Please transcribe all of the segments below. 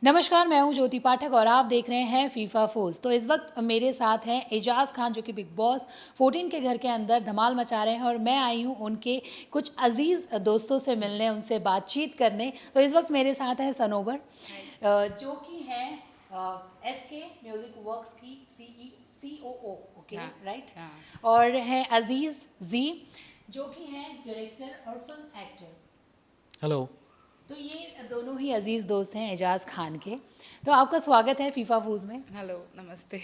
नमस्कार, मैं हूं ज्योति पाठक और आप देख रहे हैं फीफा फोल्स। तो इस वक्त मेरे साथ हैं एजाज खान जो कि बिग बॉस 14 के घर के अंदर धमाल मचा रहे हैं और मैं आई हूं उनके कुछ अजीज दोस्तों से मिलने, उनसे बातचीत करने। तो इस वक्त मेरे साथ हैं सनोबर जो कि हैं SK म्यूजिक वर्क्स की COO, ओके राइट, और हैं अजीज जी जो कि हैं डायरेक्टर और फिल्म एक्टर। हेलो। तो ये दोनों ही अजीज दोस्त हैं एजाज खान के। तो आपका स्वागत है फीफा फूज में। हेलो, नमस्ते।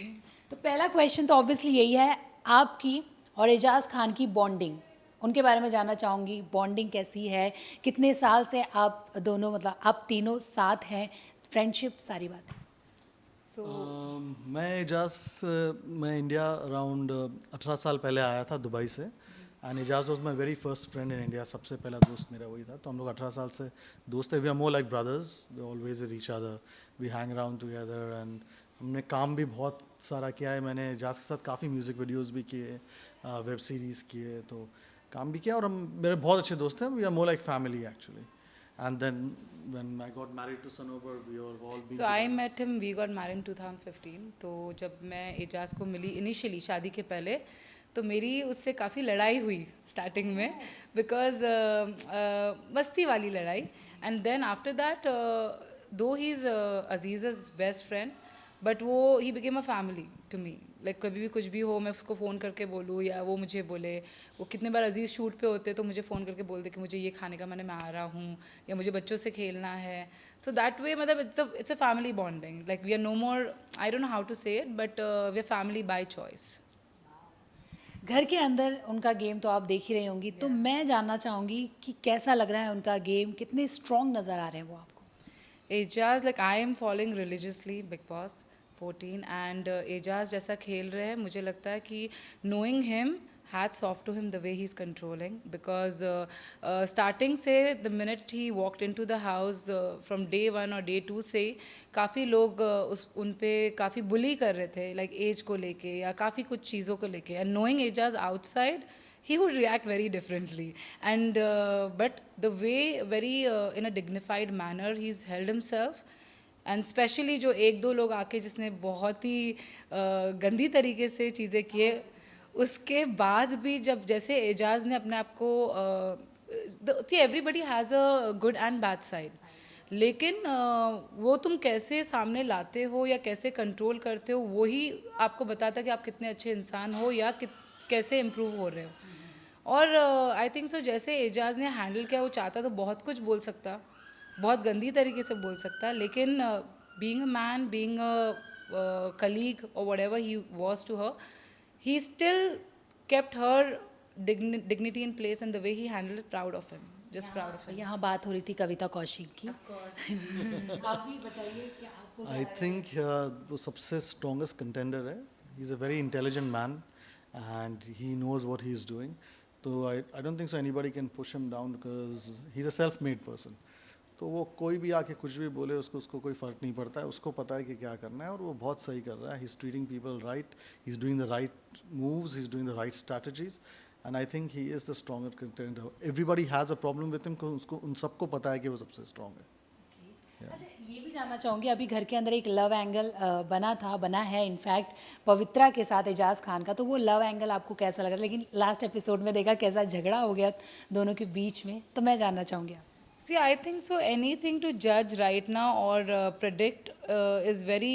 तो पहला क्वेश्चन तो ऑब्वियसली यही है, आपकी और एजाज खान की बॉन्डिंग, उनके बारे में जानना चाहूँगी। बॉन्डिंग कैसी है, कितने साल से आप दोनों, मतलब आप तीनों साथ हैं, फ्रेंडशिप, सारी बात। मैं इंडिया अराउंड 18 साल पहले आया था दुबई से। And Ejaz was my very first friend in India. सबसे पहला दोस्त मेरा वही था। तो हम लोग 18 साल से दोस्त थे। We are more like brothers, we always with each other, we hang around together. And हमने काम भी बहुत सारा किया है। मैंने एजाज के साथ काफ़ी म्यूज़िक वीडियोज़ भी किए, वेब सीरीज़ किए, तो काम भी किया। और हम मेरे बहुत अच्छे दोस्त हैं। We are more like family actually. And then when I got married to Sanobar, we all been So I met him, we got married in 2015. तो जब मैं एजाज को मिली इनिशियली शादी के पहले, तो मेरी उससे काफ़ी लड़ाई हुई स्टार्टिंग में, बिकॉज मस्ती वाली लड़ाई। And then after that though he is Aziz best friend, but वो he became a family to me. Like कभी भी कुछ भी हो, मैं उसको फ़ोन करके बोलूँ या वो मुझे बोले। वो कितने बार अजीज़ शूट पे होते तो मुझे फ़ोन करके बोलते कि मुझे ये खाने का मैं आ रहा हूँ, या मुझे बच्चों से खेलना है। सो दैट वे मतलब it's a family bonding. Like we are no more, I don't know how to say it, but we are family by choice. घर के अंदर उनका गेम तो आप देख ही रही होंगी, तो मैं जानना चाहूँगी कि कैसा लग रहा है उनका गेम, कितने स्ट्रॉन्ग नज़र आ रहे हैं वो आपको। Ejaz, like I am following religiously Bigg Boss 14, and Ejaz जैसा खेल रहे हैं, मुझे लगता है कि knowing him, hats off to him the way he's controlling, because starting से the minute he walked into the house, from day 1 और day 2 से काफ़ी लोग उन पे काफ़ी बुली कर रहे थे, like एज को लेके या काफ़ी कुछ चीज़ों को लेके। and knowing Ejaz outside, he would react very differently. And but the way, very in a dignified manner he's held himself. And specially जो एक दो लोग आके जिसने बहुत ही गंदी तरीके से चीज़ें किए, उसके बाद भी जब जैसे एजाज ने अपने आप को, everybody has a good and bad side, लेकिन वो तुम कैसे सामने लाते हो या कैसे कंट्रोल करते हो, वही आपको बताता कि आप कितने अच्छे इंसान हो या कैसे इम्प्रूव हो रहे हो। और आई थिंक सो जैसे एजाज ने हैंडल किया, वो चाहता तो बहुत कुछ बोल सकता, बहुत गंदी तरीके से बोल सकता, लेकिन being a man, being a colleague और whatever he was to her, he still kept her dignity in place, and the way he handled it, proud of him, just proud of him. यहाँ बात हो रही थी कविता कौशिक की। जी, आप भी बताइए कि आपको क्या आई लग रहा है? थिंक वो सबसे स्ट्रॉन्गेस्ट कंटेंडर है। He is a very intelligent man and he knows what he is doing. तो I don't think so anybody can push him down because he is a self made person. तो वो कोई भी आके कुछ भी बोले, उसको कोई फ़र्क नहीं पड़ता है। उसको पता है कि क्या करना है और वो बहुत सही कर रहा है। He is treating people right, he is doing the right moves, he is doing the right strategies, and I think he is the stronger contender. Everybody has a problem with him, उसको उन सबको पता है कि वो सबसे strong है। अच्छा, ये भी जानना चाहूँगी, अभी घर के अंदर एक लव एंगल बना है इनफैक्ट पवित्रा के साथ एजाज खान का, तो वो लव एंगल आपको कैसा लग रहा है? लेकिन लास्ट एपिसोड में देखा कैसा झगड़ा हो गया दोनों के बीच में, तो मैं जानना चाहूँगी आपसे। See, I think so. Anything to judge right now or predict is very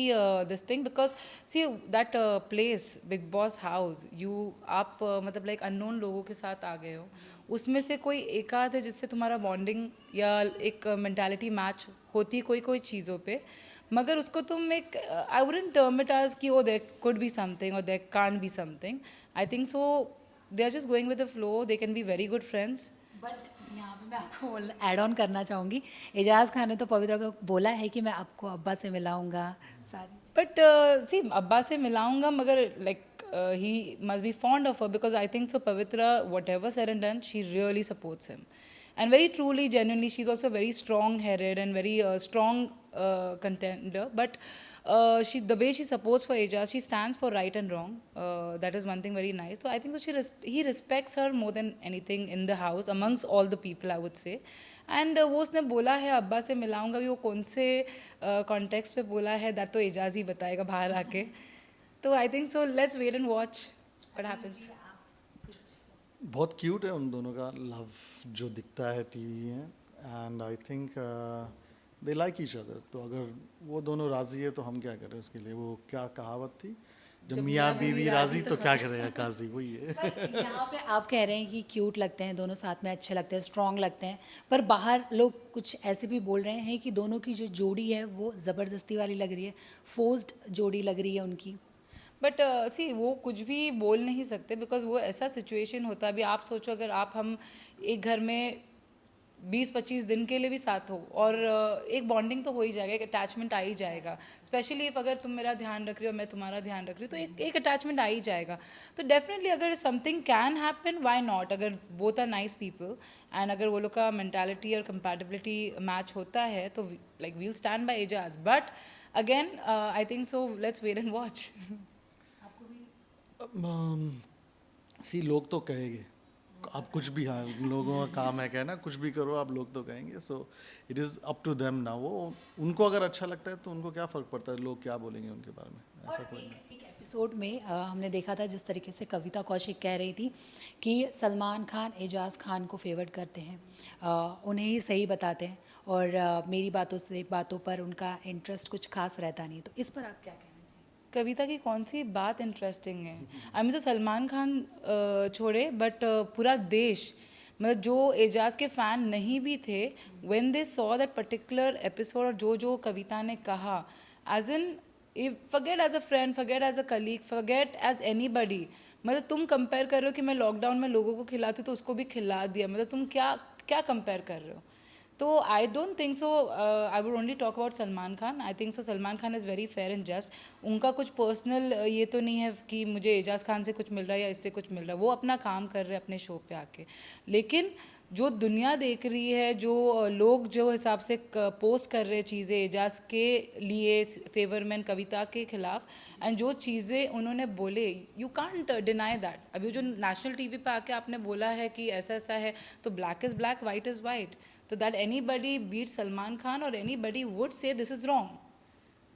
this thing, because see that place, Big Boss house, आप मतलब like unknown लोगों के साथ आ गए हो, उसमें से कोई एक आध है जिससे तुम्हारा बॉन्डिंग या एक मेंटालिटी मैच होती कोई कोई चीज़ों पे, मगर उसको तुम एक, I wouldn't term it as कि oh there could be something और there can't be something. I think so they are just going with the flow, they can be very good friends. But यहाँ पे मैं आपको add on करना चाहूँगी, एजाज खान ने तो पवित्रा को बोला है कि मैं आपको अब्बा से मिलाऊंगा सारी। बट सी अब्बा से मिलाऊंगा, मगर like he must be fond of her, because I think so Pavitra, whatever said and done, she really supports him. and very truly, genuinely, she's also very strong-headed and very strong contender. But the way she supports for Ajas, she stands for right and wrong. That is one thing very nice. So I think so. He respects her more than anything in the house, amongst all the people, I would say. And वो उसने बोला है अब्बा से मिलाऊंगा भी, वो कौन से कॉन्टेक्स्ट पे बोला है दैट तो एजाज ही बताएगा बाहर आके. तो I think so let's wait and watch what happens. बहुत क्यूट है उन दोनों का लव जो दिखता है टीवी में, and I think they like each other. तो अगर वो दोनों राजी है तो हम क्या करें उसके लिए. वो क्या कहावत थी, जब मियाँ बीवी राजी तो क्या करेगा काजी, वही है. यहाँ पे आप कह रहे हैं कि क्यूट लगते हैं दोनों, साथ में अच्छे लगते हैं, स्ट्रॉन्ग लगते हैं, पर बाहर लोग कुछ ऐसे भी बोल रहे हैं कि दोनों की जो जोड़ी है वो ज़बरदस्ती वाली लग रही है, फोर्स्ड जोड़ी लग रही है उनकी. बट सी वो कुछ भी बोल नहीं सकते बिकॉज वो ऐसा सिचुएशन होता है. अभी आप सोचो अगर हम एक घर में 20-25 दिन के लिए भी साथ हो और एक बॉन्डिंग तो हो ही जाएगा, एक अटैचमेंट आ ही जाएगा. स्पेशली इफ अगर तुम मेरा ध्यान रख रही हो, मैं तुम्हारा ध्यान रख रही हूँ, तो एक अटैचमेंट आ ही जाएगा. तो डेफिनेटली अगर something can happen, why not. अगर both are nice people and अगर वो लोग का मेंटालिटी और कंपैटिबिलिटी मैच होता है तो like we'll stand by Ajaz. But again I think so let's wait and watch. See लोग तो कहेंगे, आप कुछ भी, हाँ लोगों का काम है कहना, कुछ भी करो आप, लोग तो कहेंगे. So it is up to them ना. वो उनको अगर अच्छा लगता है तो उनको क्या फ़र्क पड़ता है लोग क्या बोलेंगे उनके बारे में, ऐसा कोई नहीं. एक एपिसोड में हमने देखा था जिस तरीके से कविता कौशिक कह रही थी कि सलमान खान एजाज खान को फेवर करते हैं, उन्हें ही सही बताते हैं, और मेरी बातों पर उनका इंटरेस्ट कुछ खास रहता नहीं. तो इस पर आप क्या कहना चाहिए? कविता की कौन सी बात इंटरेस्टिंग है? आई मीन तो सलमान खान छोड़े बट पूरा देश, मतलब जो एजाज के फ़ैन नहीं भी थे, when they saw that particular episode और जो कविता ने कहा, as in forget as a friend, forget as a colleague, forget as anybody. मतलब तुम कंपेयर कर रहे हो कि मैं लॉकडाउन में लोगों को खिलाती हूँ तो उसको भी खिला दिया. मतलब तुम क्या कंपेयर कर रहे हो? तो I don't think so. I would only talk about Salman Khan. I think so Salman Khan is very fair and just. उनका कुछ पर्सनल ये तो नहीं है कि मुझे एजाज खान से कुछ मिल रहा है या इससे कुछ मिल रहा है. वो अपना काम कर रहे हैं अपने शो पे आके. लेकिन जो दुनिया देख रही है, जो लोग जो हिसाब से पोस्ट कर रहे चीज़ें एजाज के लिए फेवर में, कविता के खिलाफ, एंड जो चीज़ें उन्होंने बोले, यू कांट डिनाई दैट. अभी जो नेशनल टीवी पे आके आपने बोला है कि ऐसा ऐसा है, तो black is black, white is white. So that anybody beat Salman Khan or anybody would say this is wrong.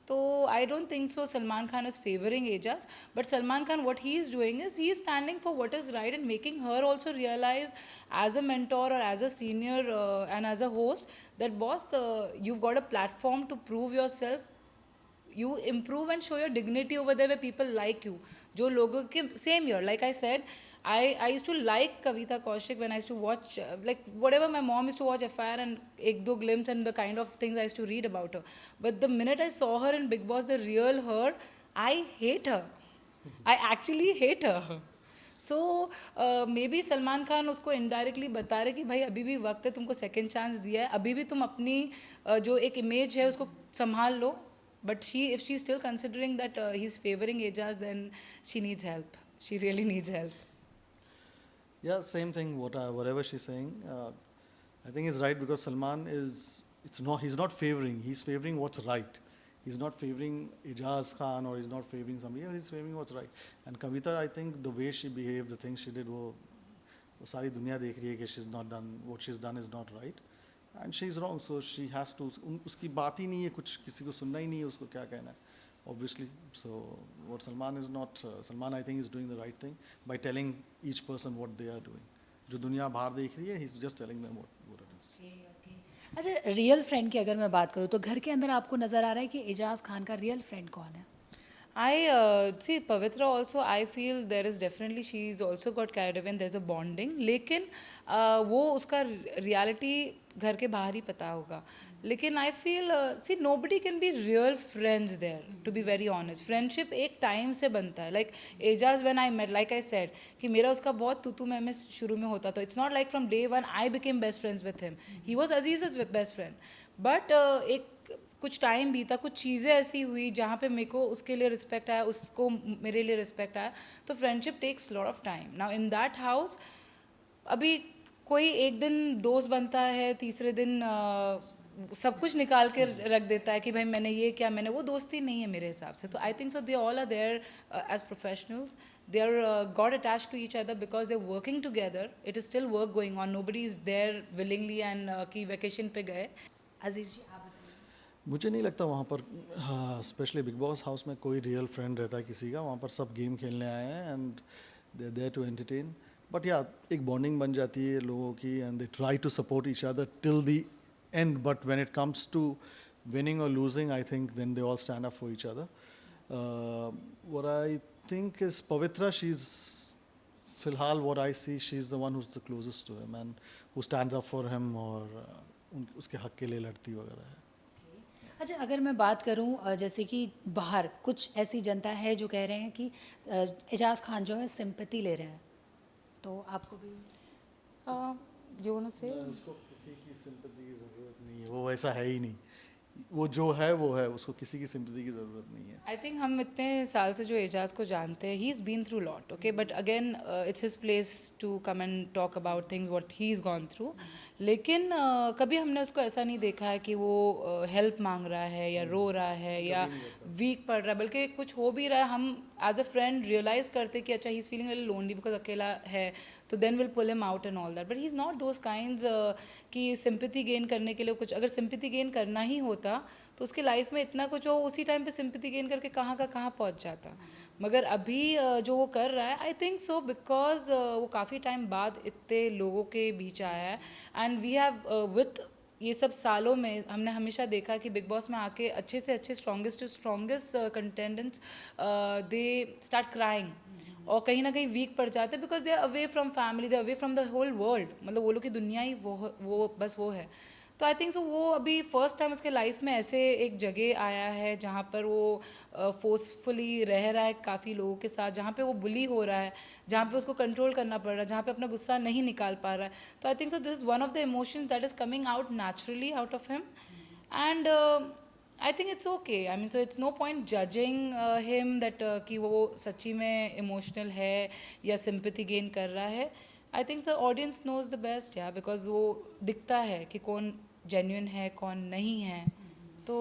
So I don't think so Salman Khan is favoring Ajas, but Salman Khan, what he is doing is he is standing for what is right and making her also realize as a mentor or as a senior and as a host that boss, you've got a platform to prove yourself. You improve and show your dignity over there where people like you. जो लोगों के same here, like I said, I used to like Kavita Kaushik when I used to watch like whatever my mom used to watch FIR and ek do glimpse and the kind of things I used to read about her. But the minute I saw her in Big Boss, the real her, I hate her. I actually hate her. So may be Salman Khan उसको indirectly बता रहे कि भाई अभी भी वक्त है, तुमको सेकेंड चांस दिया है, अभी भी तुम अपनी जो एक इमेज है उसको संभाल लो. But if she's still considering that he's favoring Ajas, then she needs help. She really needs help. Yeah, same thing. Whatever she's saying, I think is right because Salman he's not favoring. He's favoring what's right. He's not favoring Ijaz Khan or he's not favoring somebody else. He's favoring what's right. And Kavita, I think the way she behaved, the things she did, वो सारी दुनिया देख रही है कि she's not done, what she's done is not right. And she's wrong, so she has to. उसकी बात ही नहीं है, कुछ किसी को सुनना ही नहीं है, उसको क्या कहना है, obviously. So what Salman is not, Salman I think is doing the right thing by telling each person what they are doing. जो दुनिया बाहर देख रही है, he's just telling them what it is. अच्छा, रियल फ्रेंड की अगर मैं बात करूँ तो घर के अंदर आपको नज़र आ रहा है कि एजाज खान का रियल फ्रेंड कौन है? I see Pavitra also. I feel there is definitely she's also got carried away and there's a bonding. लेकिन वो उसका reality घर के बाहर ही पता होगा. लेकिन I feel see nobody can be real friends there. To be very honest, friendship एक time से बनता है. Like Ajas when I met, like I said, कि मेरा उसका बहुत तू मैं शुरू में होता था. It's not like from day one I became best friends with him. He was Aziz's best friend. But एक कुछ टाइम बीता, कुछ चीज़ें ऐसी हुई जहाँ पे मेरे को उसके लिए रिस्पेक्ट आया, उसको मेरे लिए रिस्पेक्ट आया. तो friendship takes lot of time. Now in that house अभी कोई एक दिन दोस्त बनता है, तीसरे दिन सब कुछ निकाल के रख देता है कि भाई मैंने ये किया, मैंने वो, दोस्ती नहीं है मेरे हिसाब से. तो I think so they all are there as professionals, they are got attach to each other because they are working together. It is still work going on, nobody is there willingly and कि vacation पे गए. अजीज जी आप बताइए. मुझे नहीं लगता वहाँ पर, हाँ, स्पेशली बिग बॉस हाउस में कोई रियल फ्रेंड रहता है किसी का. वहाँ पर सब गेम खेलने आए हैं and they are there to entertain. But yeah एक बॉन्डिंग बन जाती है लोगों की and they try to support each other till the end, but when it comes to winning or losing, I think then they all stand up for each other. What I think is Pavitra, she's filhal what I see, she's the one who's the closest to him and who stands up for him और उसके हक के लिए लड़ती वगैरह है. अच्छा, अगर मैं बात करूं जैसे कि बाहर कुछ ऐसी जनता है जो कह रहे हैं कि एजाज खान जो है सिंपैथी ले रहे हैं, तो आपको भी यू वांट टू से? उसको किसी की सिंपैथी की ज़रूरत नहीं है, वो वैसा है ही नहीं. वो जो है वो है, उसको किसी की सिंपैथी की ज़रूरत नहीं है. आई थिंक हम इतने साल से जो एजाज को जानते हैं, he is been through lot, okay, but again it's his place to come and talk about things what he is gone through. लेकिन कभी हमने उसको ऐसा नहीं देखा है कि वो हेल्प मांग रहा है या रो रहा है या वीक पड़ रहा है, बल्कि कुछ हो भी रहा है हम एज अ फ्रेंड रियलाइज़ करते कि अच्छा he is feeling little lonely because अकेला है, तो then will pull him out and all that. But he is not those kinds कि सिंपैथी गेन करने के लिए कुछ, अगर सिंपैथी गेन करना ही होता तो उसकी लाइफ में इतना कुछ हो, उसी टाइम पे सिंपैथी गेन करके कहाँ का कहाँ पहुँच जाता. मगर अभी जो वो कर रहा है, आई थिंक सो बिकॉज वो काफ़ी टाइम बाद इतने लोगों के बीच आया है. एंड वी हैव विथ ये सब सालों में हमने हमेशा देखा कि बिग बॉस में आके अच्छे से अच्छे strongest contendants they start crying और कहीं ना कहीं वीक पड़ जाते हैं because they are away from family, they are away from the whole world. मतलब वो लोग की दुनिया ही वो बस वो है. तो आई थिंक सो वो अभी फर्स्ट टाइम उसके लाइफ में ऐसे एक जगह आया है जहाँ पर वो फोर्सफुली रह रहा है काफ़ी लोगों के साथ, जहाँ पे वो बुली हो रहा है, जहाँ पे उसको कंट्रोल करना पड़ रहा है, जहाँ पे अपना गुस्सा नहीं निकाल पा रहा है. तो I think so this is one of the emotions that is coming out naturally out of him. And I think it's okay. I mean so it's no point judging him that कि वो सच्ची में emotional है या sympathy gain कर रहा है. I think the audience knows the best yeah because वो दिखता है कि कौन जेन्युइन है कौन नहीं है. तो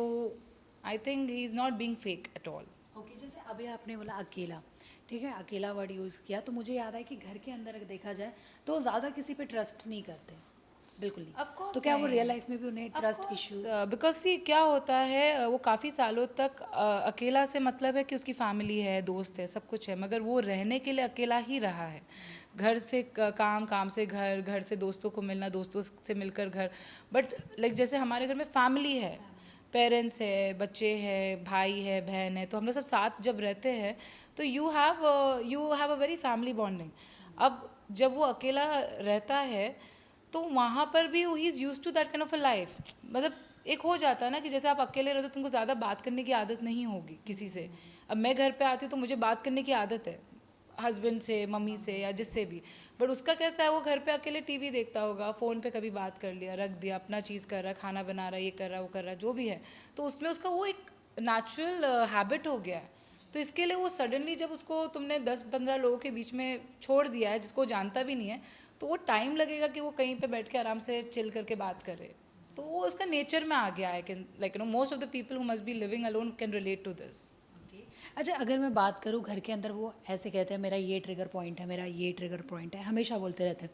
I think he is not being fake at all. Okay, जैसे अभी आपने बोला अकेला, ठीक है, अकेला वर्ड यूज़ किया, तो मुझे याद है कि घर के अंदर अगर देखा जाए तो ज़्यादा किसी पे ट्रस्ट नहीं करते, बिल्कुल नहीं. Of course तो क्या वो नहीं. रियल लाइफ में भी उन्हें ट्रस्ट इश्यूज? बिकॉज सी क्या होता है, वो काफ़ी सालों तक अकेला से मतलब है कि उसकी फैमिली है, दोस्त है, सब कुछ है, मगर वो रहने के लिए अकेला ही रहा है. घर से काम, काम से घर, घर से दोस्तों को मिलना, दोस्तों से मिलकर घर. बट लाइक जैसे हमारे घर में फैमिली है, पेरेंट्स है, बच्चे हैं, भाई है, बहन है, तो हम लोग सब साथ जब रहते हैं तो you have a very family bonding. अब जब वो अकेला रहता है तो वहाँ पर भी he is used to that kind of a life. मतलब एक हो जाता है ना कि जैसे आप अकेले रहते हो तुमको ज़्यादा बात करने की आदत नहीं होगी किसी से. अब मैं घर पे आती हूँ तो मुझे बात करने की आदत है हस्बैंड से, मम्मी से या जिससे भी. बट उसका कैसा है, वो घर पे अकेले टीवी देखता होगा, फ़ोन पे कभी बात कर लिया, रख दिया, अपना चीज़ कर रहा है, खाना बना रहा है, ये कर रहा है, वो कर रहा है, जो भी है. तो उसमें उसका वो एक नेचुरल हैबिट हो गया है. तो इसके लिए वो सडनली जब उसको तुमने 10-15 लोगों के बीच में छोड़ दिया है जिसको जानता भी नहीं है, तो वो टाइम लगेगा कि वो कहीं पे बैठ के आराम से चिल करके बात करे. तो वो उसका नेचर में आ गया है. Can like you know most of the people who must be living alone can relate to this. अच्छा, अगर मैं बात करूँ घर के अंदर, वो ऐसे कहते हैं मेरा ये ट्रिगर पॉइंट है, मेरा ये ट्रिगर पॉइंट है, हमेशा बोलते रहते हैं.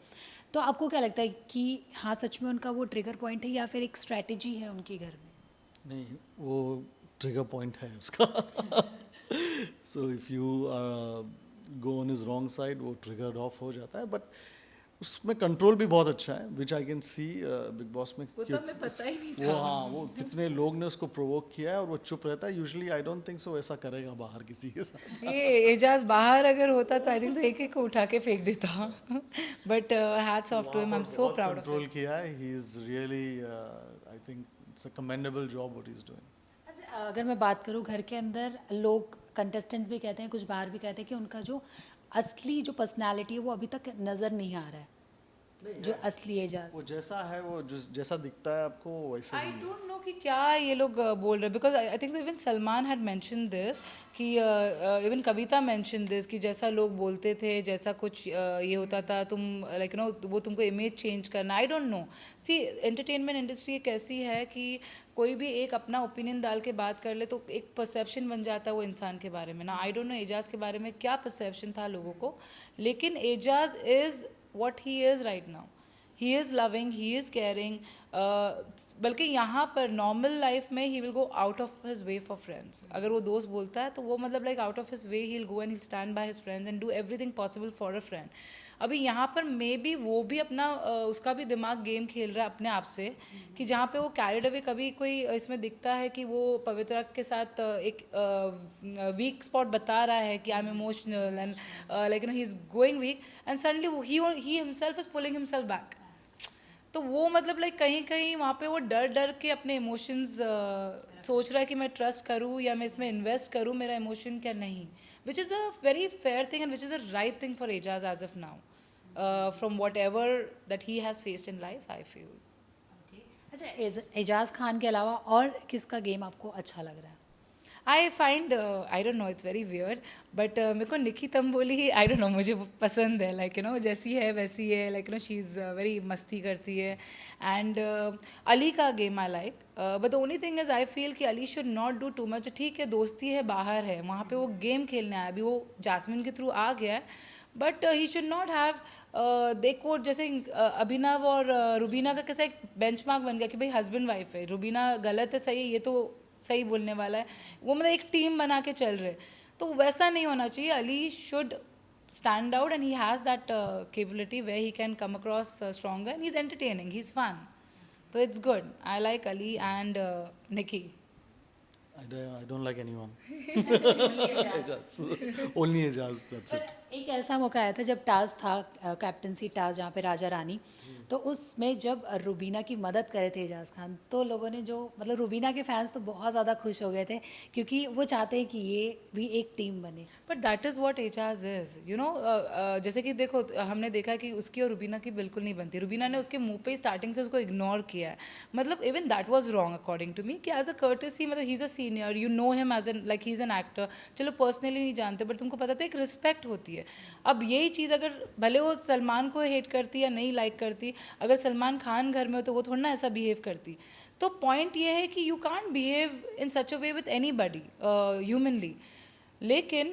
तो आपको क्या लगता है कि हाँ सच में उनका वो ट्रिगर पॉइंट है या फिर एक स्ट्रैटेजी है उनके घर में? नहीं, वो ट्रिगर पॉइंट है उसका. So if you go on is wrong side वो ट्रिगर्ड ऑफ हो जाता है. बट उसमें कंट्रोल भी बहुत अच्छा है which I can see Bigg Boss में. वो तो हमें पता ही नहीं वो हाँ, वो कितने लोग ने उसको प्रोवोक किया है और वो चुप रहता है. यूजुअली आई डोंट थिंक सो ऐसा करेगा बाहर किसी के साथ. ये एजाज बाहर अगर होता तो आई थिंक सो एक एक को उठा के फेंक देता. But hats off to him, I am so proud of control किया है. He is really, I think it's a commendable job what he is doing. अच्छा, अगर मैं बात करूँ घर के अंदर, लोग कंटेस्टेंट भी कहते हैं, कुछ बाहर भी कहते हैं कि उनका जो असली जो पर्सनालिटी है वो अभी तक नज़र नहीं आ रहा है. जो असली एजाज? वो जैसा है, वो जैसा दिखता है आपको वैसा आई ही है। डोंट नो कि क्या ये लोग बोल रहे हैं, because I think even Salman had mention this कि इवन कविता मेंशन दिस कि जैसा लोग बोलते थे, जैसा कुछ ये होता था, तुम लाइक नो वो तुमको इमेज चेंज करना। I don't know, see entertainment industry एक ऐसी है कि कोई भी एक अपना ओपिनियन डाल के बात कर ले तो एक परसेप्शन बन जाता है वो इंसान के बारे में ना। आई डोंट नो एजाज के बारे में क्या परसेप्शन था लोगों को, लेकिन Eijaz is what he is right now. He is loving, he is caring, बल्कि यहाँ पर नॉर्मल लाइफ में he will go out of his way for friends. अगर वो दोस्त बोलता है तो वो मतलब like out of his way he will go and he stand by his friends and do everything possible for a friend. अभी यहाँ पर मे बी वो भी अपना उसका भी दिमाग गेम खेल रहा है अपने आप से, कि जहाँ पे वो कैरिड अवे कभी कोई इसमें दिखता है कि वो पवित्रा के साथ एक वीक स्पॉट बता रहा है कि I am emotional and like he is going weak, and suddenly he himself is pulling himself back. तो वो मतलब लाइक कहीं कहीं वहाँ पे वो डर डर के अपने इमोशंस सोच रहा है कि मैं ट्रस्ट करूँ या मैं इसमें इन्वेस्ट करूँ मेरा इमोशन क्या नहीं, which is a very fair thing and which is a right thing for Eijaz as of now, from whatever that he has faced in life I feel. अच्छा, एजाज खान के अलावा और किसका गेम आपको अच्छा लग रहा है? I find I don't no, it's very weird, but मेरे को निकी तंबोली आई डोंट नो मुझे वो पसंद है, लाइक यू नो जैसी है वैसी है, like you know she is very मस्ती करती है। एंड अली का game I like, but the only thing is I feel कि Ali should not do too much. ठीक है दोस्ती है, बाहर है, वहाँ पे वो गेम खेलने आया, अभी वो जासमिन के थ्रू आ गया है, but he should not have देखो जैसे अभिनव और रुबीना का कैसा एक बेंचमार्क बन गया कि भाई हस्बैंड वाइफ है, रुबीना गलत है सही है ये तो सही बोलने वाला है, वो मतलब एक टीम बना के चल रहे, तो वैसा नहीं होना चाहिए। Ali should stand out and he has that capability where he can come across stronger and he's entertaining, he's fun, so it's good. I like Ali and Nikki. I don't like anyone. Ejaz. Only Ejaz, that's it. एक ऐसा मौका आया था जब task था, captaincy task, जहाँ पे राजा रानी, तो उसमें जब रुबीना की मदद करे थे एजाज खान, तो लोगों ने जो मतलब रुबीना के फैंस तो बहुत ज़्यादा खुश हो गए थे क्योंकि वो चाहते हैं कि ये भी एक टीम बने। But that is what Eijaz is, you know, जैसे कि देखो हमने देखा कि उसकी और रुबीना की बिल्कुल नहीं बनती, रुबीना ने उसके मुंह पे स्टार्टिंग से उसको इग्नोर किया है, मतलब even that was wrong according to me, कि एज अ कर्टसी मतलब he is a senior, you know him as an like he is an actor, चलो पर्सनली नहीं जानते बट तुमको पता तो एक रिस्पेक्ट होती है। अब यही चीज़ अगर भले वो सलमान को हेट करती या नहीं लाइक करती, अगर सलमान खान घर में हो तो वो थोड़ा ना ऐसा बिहेव करती। तो पॉइंट ये है कि you can't behave in such a way with any buddy humanly, लेकिन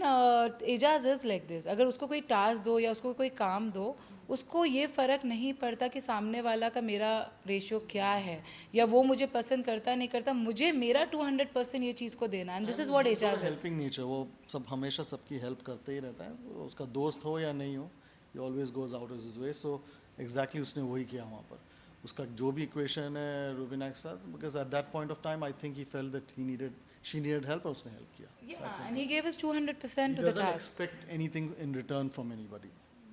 एजाज इज़ लाइक दिस, अगर उसको कोई टास्क दो या उसको कोई काम दो, उसको ये फ़र्क नहीं पड़ता कि सामने वाला का मेरा रेशियो क्या है या वो मुझे पसंद करता नहीं करता, मुझे मेरा 200% ये चीज़ को देना, and this is what Eijaz is. Helping nature, वो सब हमेशा सबकी हेल्प करते ही रहता है, वो उसका दोस्त हो या नहीं हो, ही always goes out of his way. So exactly उसने वही किया वहाँ पर, उसका जो भी इक्वेशन है रुबीना के साथ, because at that point of time I think he felt that she needed help और उसने हेल्प किया। Yeah, and he gave his 200% He to the doesn't task. expect anything in return from anybody.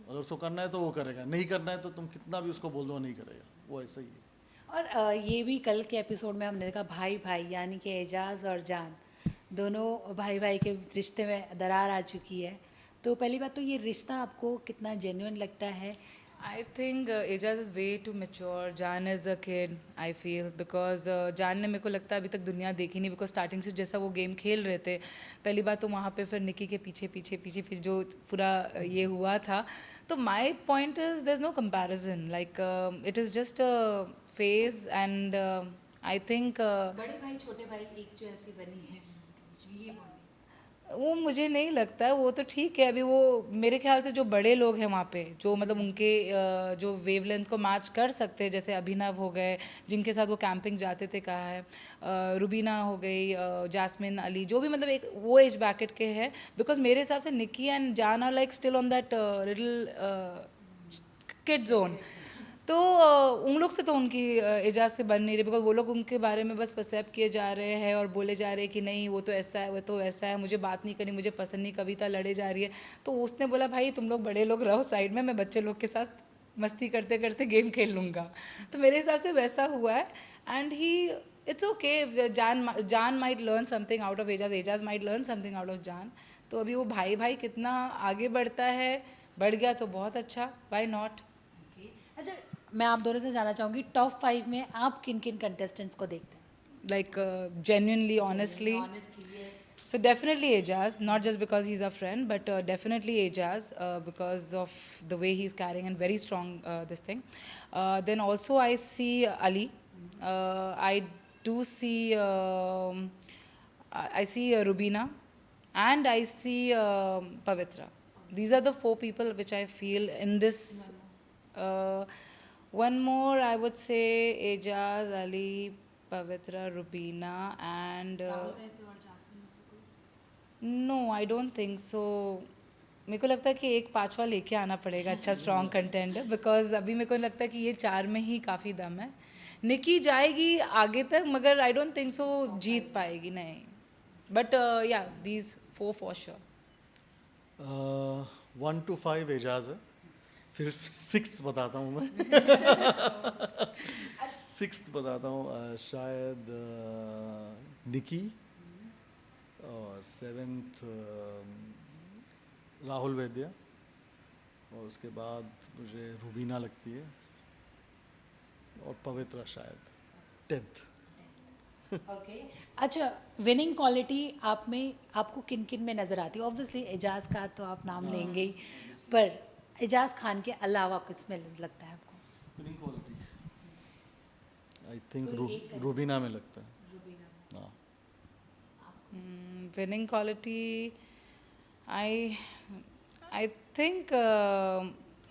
अगर उसको करना है तो वो करेगा, नहीं करना है तो तुम कितना भी उसको बोल दो नहीं करेगा, वो ऐसा ही है। और ये भी कल के एपिसोड में हमने देखा भाई भाई यानी कि एजाज और जान दोनों भाई भाई के रिश्ते में दरार आ चुकी है, तो पहली बात तो ये रिश्ता आपको कितना जेन्युइन लगता है? I think Ejaz is way too mature. Jan is a kid, I feel, because Jan ने मेरे को लगता है अभी तक दुनिया देखी नहीं, because starting से जैसा वो गेम खेल रहे थे, पहली बात तो वहाँ पे फिर निकी के पीछे पीछे पीछे फिर जो पूरा ये हुआ था, तो my point is there's no comparison, like it is just a phase and I think बड़े भाई छोटे भाई एक जो ऐसी बनी है ये बॉन्डिंग, वो मुझे नहीं लगता है, वो तो ठीक है, अभी वो मेरे ख्याल से जो बड़े लोग हैं वहाँ पे जो मतलब उनके जो वेवलेंथ को मैच कर सकते हैं, जैसे अभिनव हो गए जिनके साथ वो कैंपिंग जाते थे, कहा है रुबीना हो गई, जास्मिन अली, जो भी मतलब एक वो एज ब्रैकेट के हैं, बिकॉज मेरे हिसाब से Nikki and Jaan are like still on that little kid zone, तो उन लोग से तो उनकी एजाज से बन नहीं रही, बिकॉज वो लोग उनके बारे में बस परसेप्ट किए जा रहे हैं और बोले जा रहे हैं कि नहीं वो तो ऐसा है वो तो ऐसा है, मुझे बात नहीं करनी, मुझे पसंद नहीं, कविता लड़े जा रही है, तो उसने बोला भाई तुम लोग बड़े लोग रहो साइड में, मैं बच्चे लोग के साथ मस्ती करते करते गेम खेल लूँगा, तो मेरे हिसाब से वैसा हुआ है। And he it's okay, Jaan might learn something out of Eijaz, Eijaz might learn something out of Jaan, तो अभी वो भाई भाई कितना आगे बढ़ता है, बढ़ गया तो बहुत अच्छा, वाई नॉट। अच्छा, मैं आप दोनों से जानना चाहूँगी टॉप 5 में आप किन किन कंटेस्टेंट्स को देखते हैं? Like genuinely, honestly. Honestly, So definitely Ajaz, not just because he's a friend, but definitely Ajaz because of the way he's carrying and very strong this thing. Then also I see Ali. I do see I see Rubina, and I see Pavitra. These are the 4 people which I feel in this. Uh, one more, I would say Ajaz, Ali, Pavitra, Rubina, and. No I don't think so. मेरे को लगता है कि एक पांचवा लेके आना पड़ेगा अच्छा स्ट्रॉन्ग कंटेंट, बिकॉज अभी मेरे को लगता है कि ये 4 में ही काफ़ी दम है. निकी जाएगी आगे तक मगर आई डोंट थिंक सो जीत पाएगी, नहीं. But yeah these 4 for sure. 1 to 5 एजाज है, फिर 6th बताता हूँ मैं. 6th बताता हूँ, शायद निकी, और 7th राहुल वैद्य, और उसके बाद मुझे रूबीना लगती है, और पवित्रा शायद 10th. ओके. अच्छा, विनिंग क्वालिटी आप में आपको किन किन में नज़र आती है? ऑब्वियसली एजाज का तो आप नाम लेंगे ही, पर एजाज खान के अलावा किस में लगता है आपको? Winning quality I think Rubina में लगता है. हाँ. Winning quality I think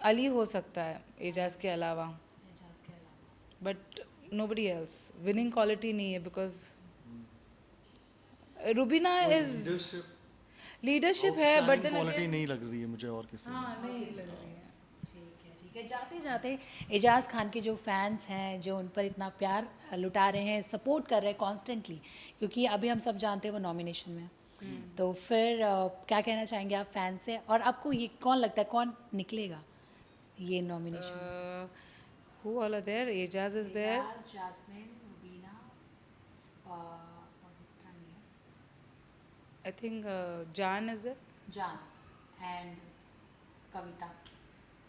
Ali हो सकता है एजाज के अलावा, but nobody else. Winning quality नहीं है because Rubina is leadership है, but then क्वालिटी again नहीं लग रही है मुझे और किसी में. हाँ नहीं लग रही है. ठीक है. जाते जाते एजाज खान के जो फैंस हैं, जो उन पर इतना प्यार लुटा रहे हैं, सपोर्ट कर रहे हैं कॉन्स्टेंटली, क्योंकि अभी हम सब जानते हैं वो नॉमिनेशन में है. तो फिर क्या कहना चाहेंगे आप फैन से, और आपको ये कौन लगता है कौन निकलेगा ये nomination? Who all are there? Ajaz is there. Jasmine, Rubina, I think Jan is there. जान एंड कविता.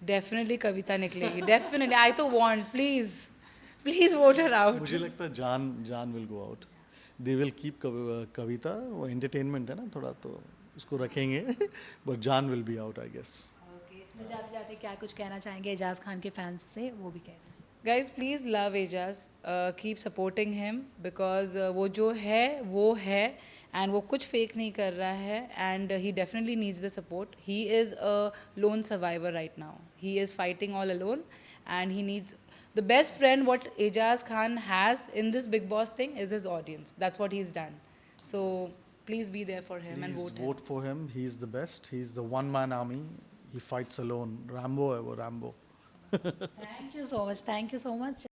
Definitely कविता निकलेगी. Definitely. I तो want. Please vote her out. मुझे लगता है Jaan will go out. They will keep Kavita, वो एंटरटेनमेंट है ना थोड़ा, तो उसको रखेंगे. But Jaan will be out I guess. Okay. तो जाते जाते क्या कुछ कहना चाहेंगे एजाज खान के फैंस से, वो भी कह दीजिए. Guys, please love Ajaz. Keep supporting him because वो जो है वो है, and वो कुछ fake नहीं कर रहा है, and he definitely needs the support. He is a lone survivor right now. He is fighting all alone, and he needs the best friend. What Ajaz Khan has in this Big Boss thing is his audience. That's what he's done. So please be there for him and Please vote him. vote for him. He is the best. He is the one man army. He fights alone. Rambo है वो, Rambo. Thank you so much.